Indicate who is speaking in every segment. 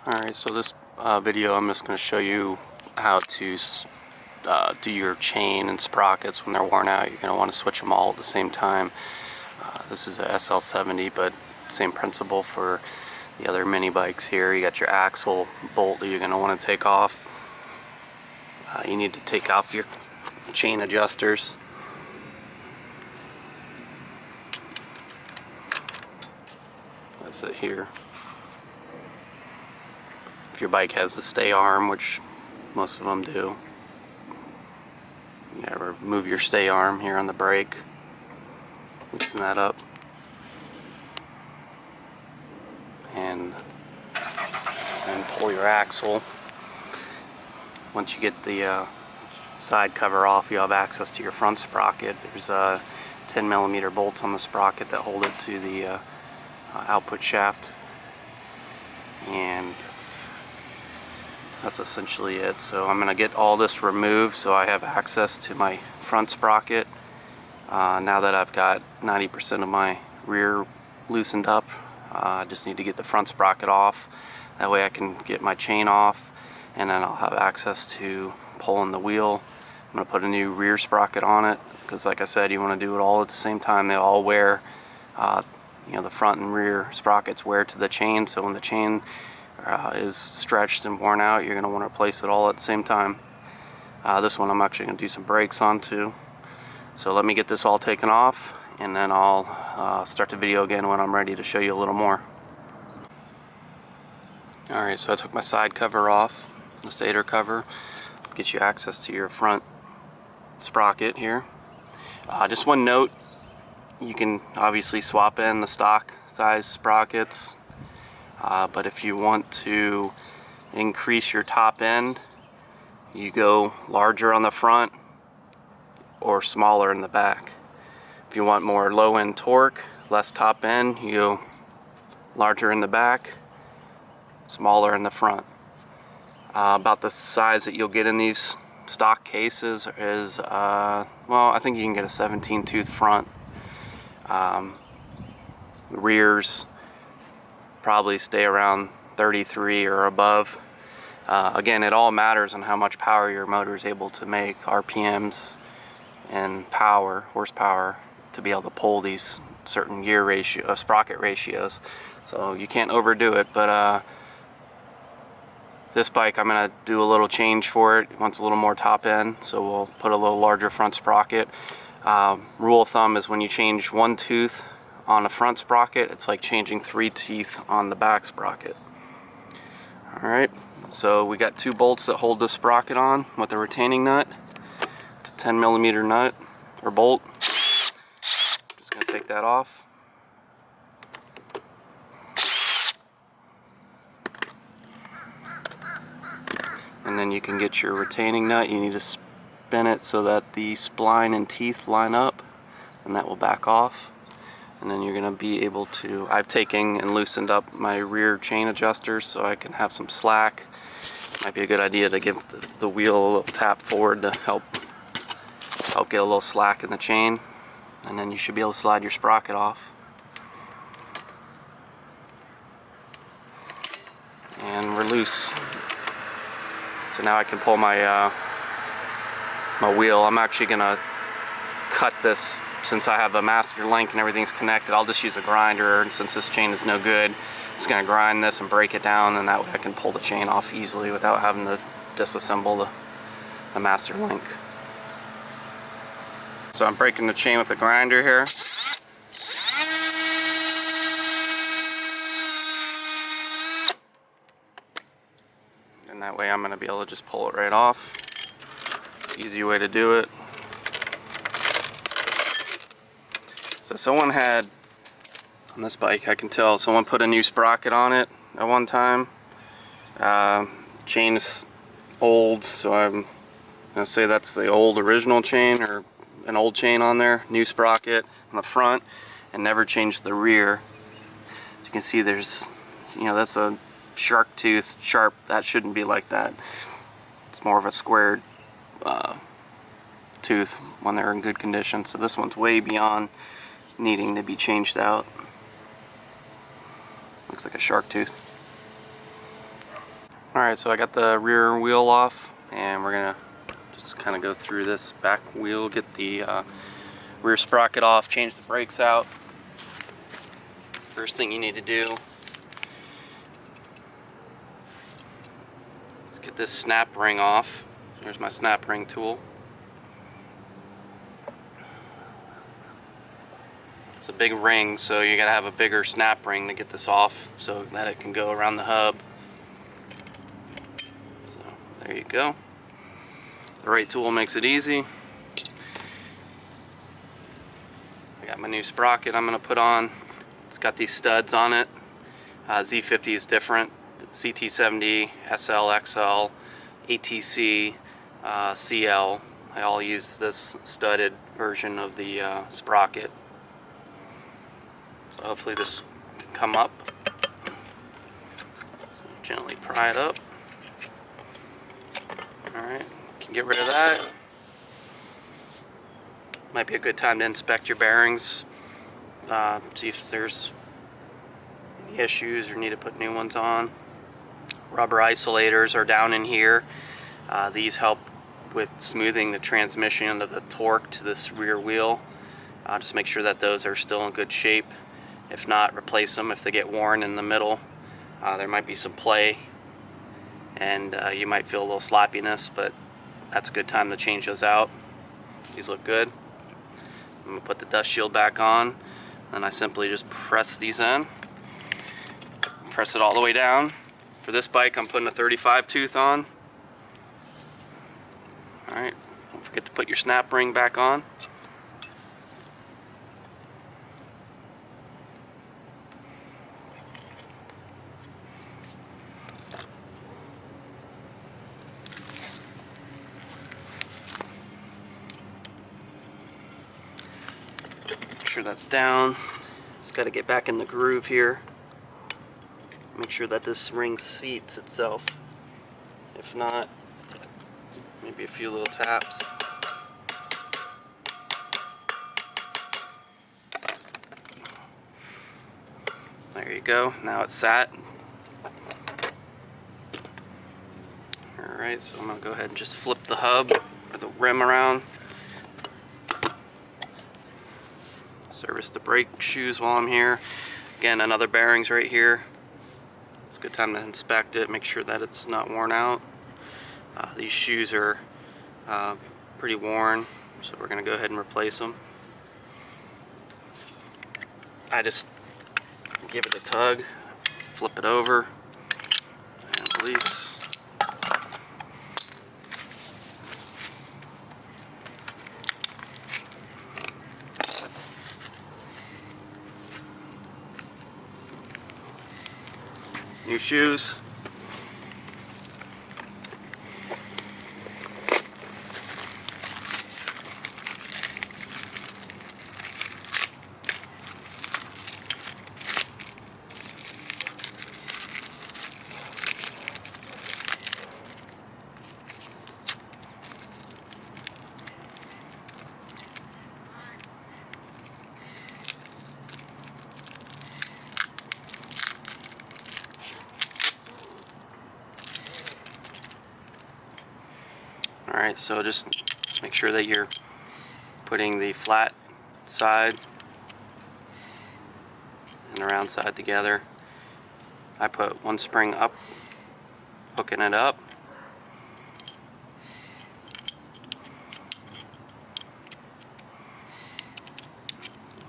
Speaker 1: Alright, so this video I'm just going to show you how to do your chain and sprockets when they're worn out. You're going to want to switch them all at the same time. This is a SL70, but same principle for the other mini bikes here. You got your axle bolt that you're going to want to take off. You need to take off your chain adjusters. That's it here. If your bike has the stay arm, which most of them do, you gotta remove your stay arm here on the brake, loosen that up, and pull your axle. Once you get the side cover off, you have access to your front sprocket. There's 10mm bolts on the sprocket that hold it to the output shaft, and that's essentially it. So I'm going to get all this removed so I have access to my front sprocket. Now that I've got 90% of my rear loosened up, I just need to get the front sprocket off. That way I can get my chain off, and then I'll have access to pulling the wheel. I'm going to put a new rear sprocket on it because, like I said, you want to do it all at the same time. They all wear, the front and rear sprockets wear to the chain, so when the chain is stretched and worn out, you're going to want to replace it all at the same time. This one I'm actually going to do some brakes on too. So let me get this all taken off, and then I'll start the video again when I'm ready to show you a little more. Alright, so I took my side cover off, the stator cover. Get you access to your front sprocket here. Just one note, you can obviously swap in the stock size sprockets. But if you want to increase your top end, you go larger on the front or smaller in the back. If you want more low end torque, less top end, you go larger in the back, smaller in the front. About the size that you'll get in these stock cases is, well, I think you can get a 17 tooth front. Rears probably stay around 33 or above. Again, it all matters on how much power your motor is able to make, RPMs and power, horsepower, to be able to pull these certain gear ratio, sprocket ratios. So you can't overdo it, but this bike I'm going to do a little change for it. It wants a little more top end, so we'll put a little larger front sprocket. Rule of thumb is when you change one tooth on a front sprocket, it's like changing 3 teeth on the back sprocket. Alright, so we got 2 bolts that hold the sprocket on with a retaining nut. It's a 10mm nut or bolt. Just going to take that off. And then you can get your retaining nut. You need to spin it so that the spline and teeth line up, and that will back off. And then you're going to be able to, I've taken and loosened up my rear chain adjusters so I can have some slack. Might be a good idea to give the wheel a little tap forward to help get a little slack in the chain. And then you should be able to slide your sprocket off. And we're loose. So now I can pull my my wheel. I'm actually going to cut this. Since I have a master link and everything's connected, I'll just use a grinder, and since this chain is no good, I'm just going to grind this and break it down, and that way I can pull the chain off easily without having to disassemble the master link. So I'm breaking the chain with the grinder here. And that way I'm going to be able to just pull it right off. It's an easy way to do it. So someone had, on this bike I can tell, someone put a new sprocket on it at one time. Chain's old, so I'm going to say that's the old original chain, or an old chain on there. New sprocket on the front, and never changed the rear. As you can see, there's, that's a shark tooth, sharp. That shouldn't be like that. It's more of a squared tooth when they're in good condition. So this one's way beyond needing to be changed out. Looks like a shark tooth. Alright, so I got the rear wheel off, and we're gonna just kind of go through this back wheel, get the rear sprocket off, change the brakes out. First thing you need to do is get this snap ring off. Here's my snap ring tool. It's a big ring, so you gotta have a bigger snap ring to get this off so that it can go around the hub. So there you go. The right tool makes it easy. I got my new sprocket I'm gonna put on. It's got these studs on it. Z50 is different. CT70, SL, XL, ATC, CL. I all use this studded version of the sprocket. So hopefully this can come up. So gently pry it up. Alright, can get rid of that. Might be a good time to inspect your bearings. See if there's any issues or need to put new ones on. Rubber isolators are down in here. These help with smoothing the transmission of the torque to this rear wheel. Just make sure that those are still in good shape. If not, replace them if they get worn in the middle. There might be some play and you might feel a little sloppiness, but that's a good time to change those out. These look good. I'm going to put the dust shield back on, and I simply just press these in. Press it all the way down. For this bike, I'm putting a 35 tooth on. Alright, don't forget to put your snap ring back on. Make sure that's down. It's got to get back in the groove here. Make sure that this ring seats itself. If not, maybe a few little taps. There you go. Now it's sat. Alright, so I'm going to go ahead and just flip the hub or the rim around. Service the brake shoes while I'm here. Again, another bearings right here. It's a good time to inspect it, make sure that it's not worn out. These shoes are pretty worn, so we're going to go ahead and replace them. I just give it a tug, flip it over, and release. New shoes. Alright, so just make sure that you're putting the flat side and the round side together. I put one spring up, hooking it up.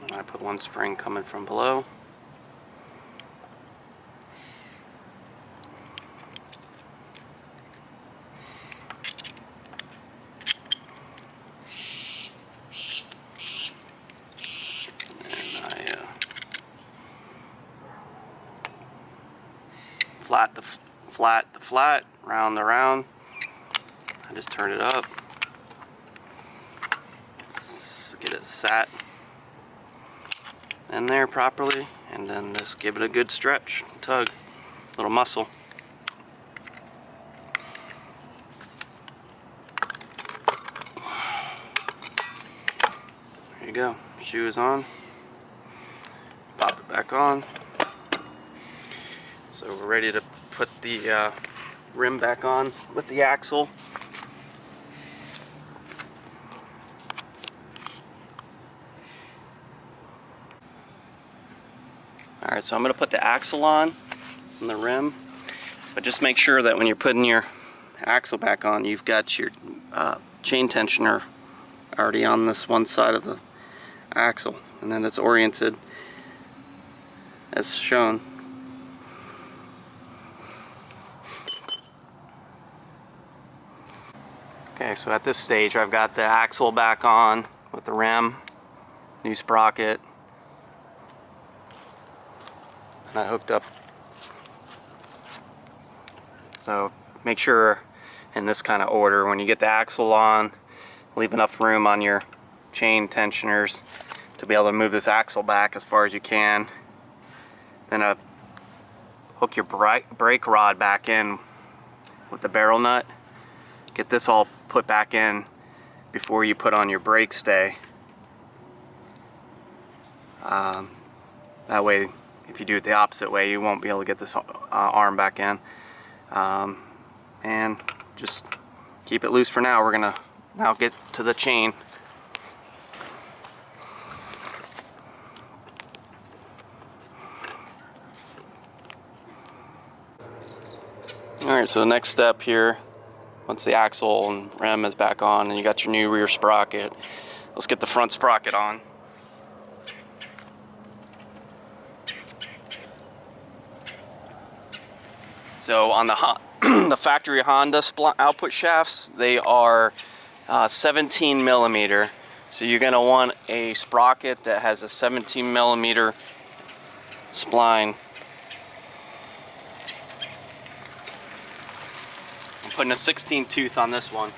Speaker 1: And I put one spring coming from below. Flat to flat to flat, round to round. I just turn it up. Get it sat in there properly, and then just give it a good stretch, tug, little muscle. There you go. Shoe is on. Pop it back on. So we're ready to put the rim back on with the axle. Alright, so I'm going to put the axle on the rim, but just make sure that when you're putting your axle back on, you've got your chain tensioner already on this one side of the axle, and then it's oriented as shown. Okay, so at this stage I've got the axle back on with the rim, new sprocket, and I hooked up. So make sure in this kind of order, when you get the axle on, leave enough room on your chain tensioners to be able to move this axle back as far as you can. Then hook your brake rod back in with the barrel nut. Get this all put back in before you put on your brake stay. That way, if you do it the opposite way, you won't be able to get this arm back in. And just keep it loose for now. We're gonna now get to the chain. Alright, so the next step here, once the axle and rim is back on and you got your new rear sprocket, let's get the front sprocket on. So on the factory Honda output shafts, they are 17 millimeter. So you're going to want a sprocket that has a 17 millimeter spline. I'm putting a 16 tooth on this one.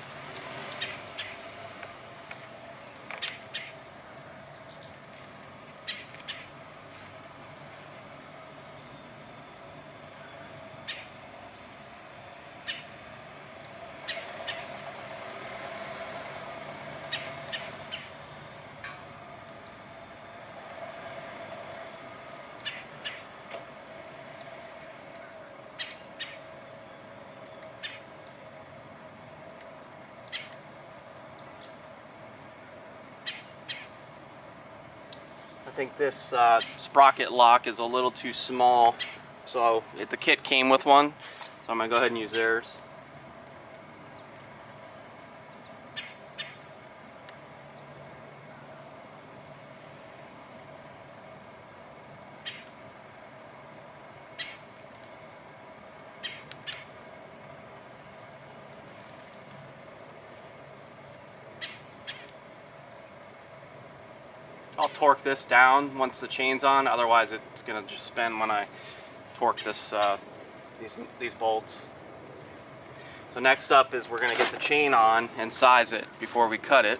Speaker 1: I think this sprocket lock is a little too small, so the kit came with one, so I'm going to go ahead and use theirs. I'll torque this down once the chain's on, otherwise it's going to just spin when I torque this these bolts. So next up is we're going to get the chain on and size it before we cut it.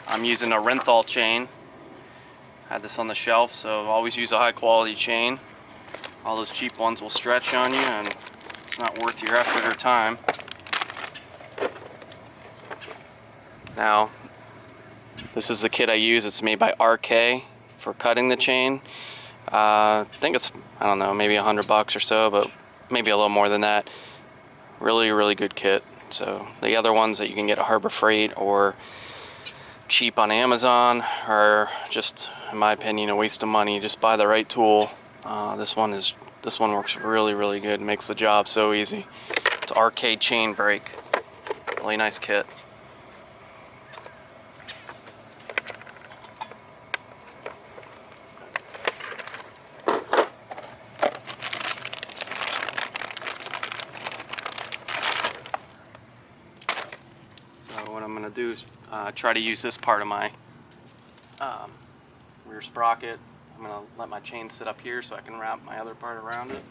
Speaker 1: I'm using a Renthal chain. I had this on the shelf, so always use a high quality chain. All those cheap ones will stretch on you and it's not worth your effort or time. Now, this is the kit I use. It's made by RK for cutting the chain. I think it's, I don't know, maybe $100 or so, but maybe a little more than that. Really, really good kit. So the other ones that you can get at Harbor Freight or cheap on Amazon are just, in my opinion, a waste of money. Just buy the right tool. This one works really, really good. Makes the job so easy. It's RK chain brake. Really nice kit. What I'm going to do is try to use this part of my rear sprocket. I'm going to let my chain sit up here so I can wrap my other part around it.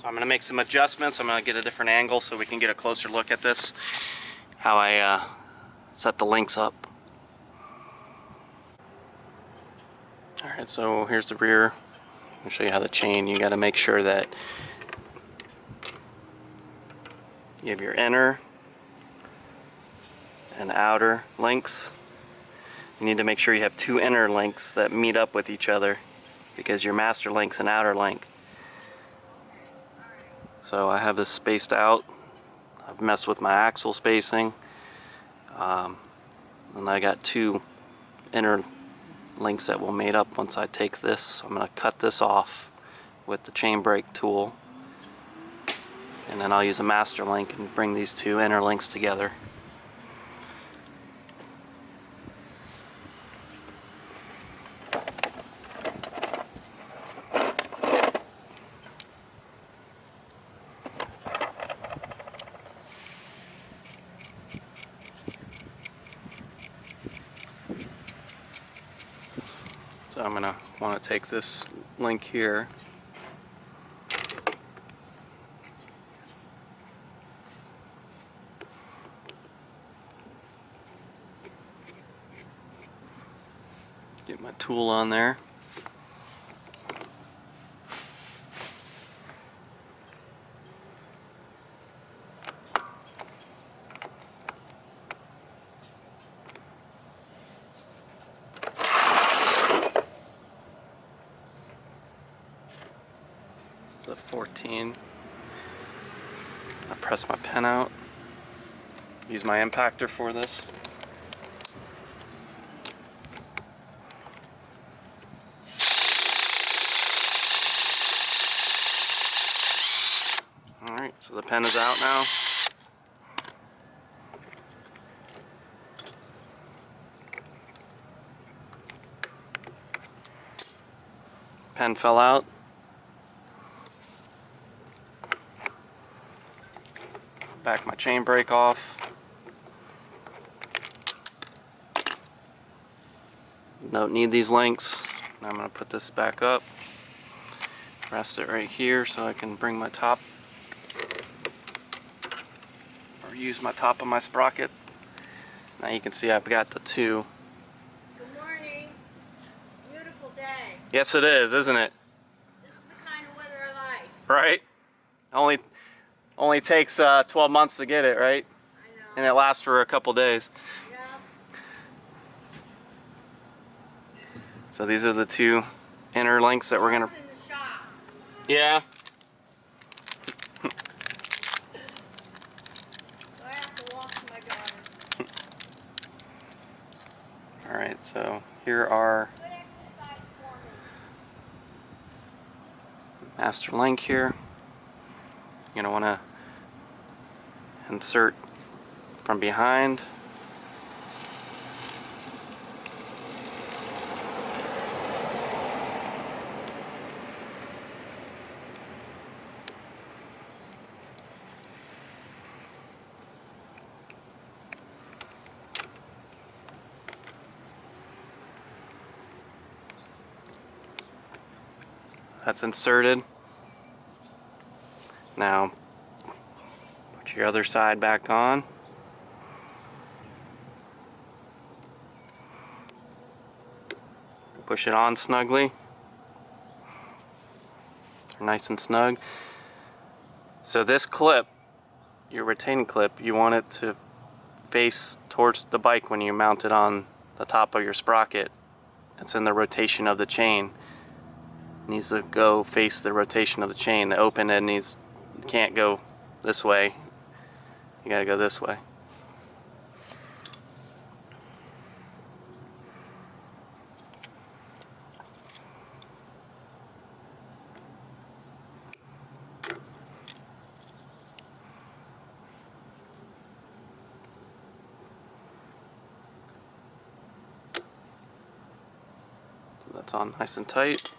Speaker 1: So I'm going to make some adjustments. I'm going to get a different angle so we can get a closer look at this, how I set the links up. Alright, so here's the rear. I'll show you how the chain, you got to make sure that you have your inner and outer links. You need to make sure you have two inner links that meet up with each other, because your master link's an outer link. So I have this spaced out. I've messed with my axle spacing. And I got two inner links that will mate up once I take this. So I'm going to cut this off with the chain brake tool. And then I'll use a master link and bring these two inner links together. So I'm going to want to take this link here, get my tool on there. The 14. I press my pen out. Use my impactor for this. Alright, so the pen is out now. Pen fell out. Back my chain brake off. Don't need these links. Now I'm going to put this back up. Rest it right here so I can bring my top, or use my top of my sprocket. Now you can see I've got the two.
Speaker 2: Good morning. Beautiful day.
Speaker 1: Yes, it is, isn't it?
Speaker 2: This is the kind of weather I like.
Speaker 1: Right? Only takes 12 months to get it, right?
Speaker 2: I know.
Speaker 1: And it lasts for a couple days.
Speaker 2: Yeah.
Speaker 1: So these are the two inner links that we're gonna.
Speaker 2: In the shop.
Speaker 1: Yeah.
Speaker 2: So I have to walk to my daughter.
Speaker 1: All right. So here are
Speaker 2: Good exercise for me.
Speaker 1: master link here. You're gonna want to insert from behind. That's inserted. Now put your other side back on. Push it on snugly. Nice and snug. So this clip, your retaining clip, you want it to face towards the bike when you mount it on the top of your sprocket. It's in the rotation of the chain. It needs to go face the rotation of the chain. The open end can't go this way. You gotta go this way. So that's on nice and tight.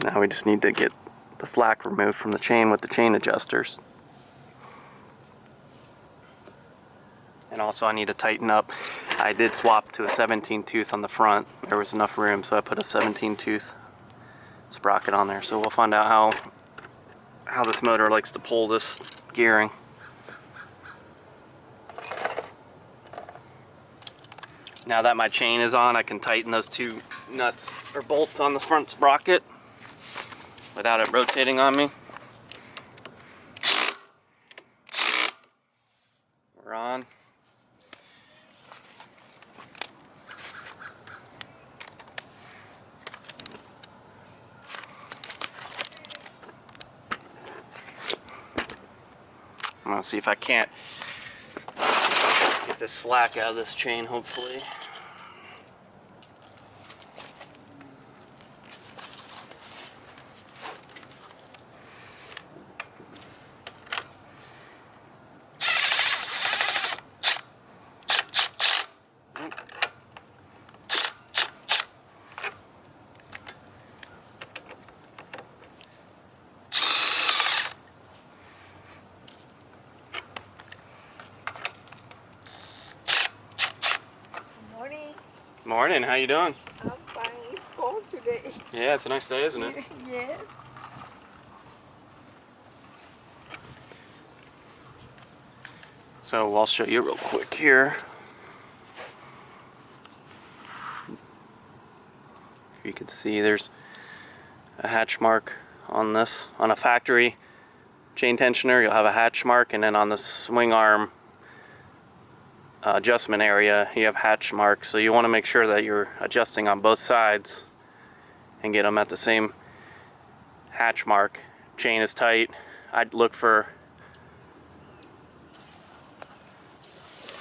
Speaker 1: Now we just need to get the slack removed from the chain with the chain adjusters. And also I need to tighten up I did swap to a 17 tooth on the front. There was enough room, so I put a 17 tooth sprocket on there. So we'll find out how this motor likes to pull this gearing. Now that my chain is on, I can tighten those two nuts or bolts on the front sprocket without it rotating on me. We're on. I'm gonna see if I can't get this slack out of this chain, hopefully. Morning, how you doing?
Speaker 2: I'm fine. It's cold today.
Speaker 1: Yeah, it's a nice day, isn't it?
Speaker 2: Yes.
Speaker 1: So I'll show you real quick here. You can see there's a hatch mark on this. On a factory chain tensioner, you'll have a hatch mark, and then on the swing arm adjustment area, you have hatch marks. So you want to make sure that you're adjusting on both sides and get them at the same hatch mark. Chain is tight. I'd look for,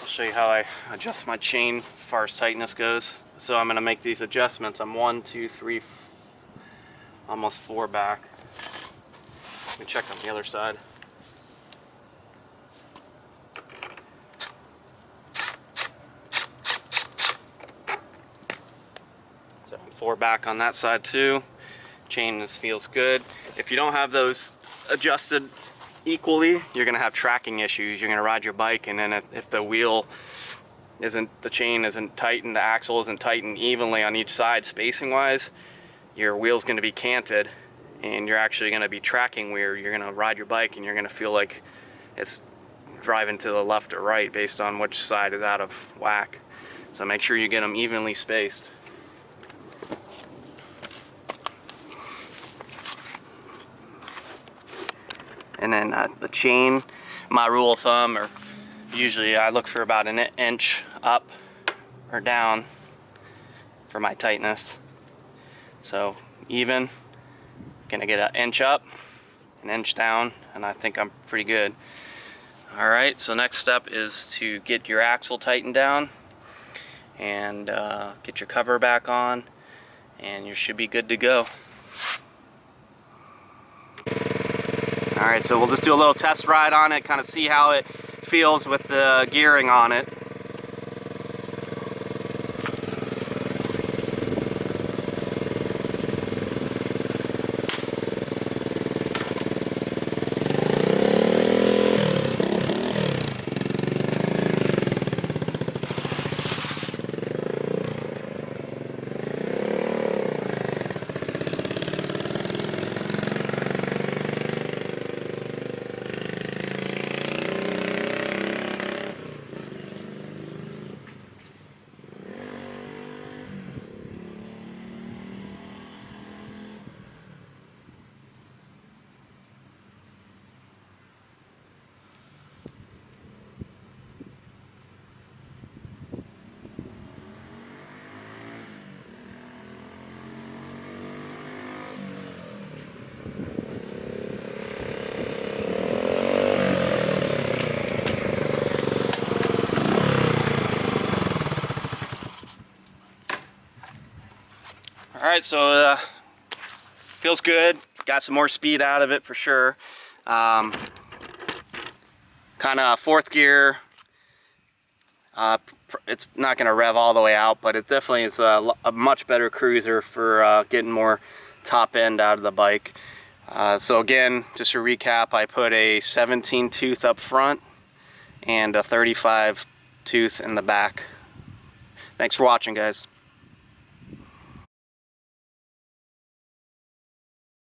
Speaker 1: I'll show you how I adjust my chain as far as tightness goes. So I'm going to make these adjustments. I'm 1, 2, 3, almost 4 back. Let me check on the other side. So I'm 4 back on that side too. Chain feels good. If you don't have those adjusted equally, you're gonna have tracking issues. You're gonna ride your bike, and then if the wheel isn't, the chain isn't tightened, the axle isn't tightened evenly on each side spacing wise, your wheel's gonna be canted, and you're actually gonna be tracking weird. You're gonna ride your bike and you're gonna feel like it's driving to the left or right based on which side is out of whack. So make sure you get them evenly spaced. And then the chain, my rule of thumb, or usually I look for about an inch up or down for my tightness. So even, gonna get an inch up, an inch down, and I think I'm pretty good. All right, so next step is to get your axle tightened down and get your cover back on, and you should be good to go. Alright, so we'll just do a little test ride on it, kind of see how it feels with the gearing on it. Alright, so feels good. Got some more speed out of it for sure. Kind of fourth gear. It's not going to rev all the way out, but it definitely is a much better cruiser for getting more top end out of the bike. So again, just to recap, I put a 17 tooth up front and a 35 tooth in the back Thanks for watching, guys.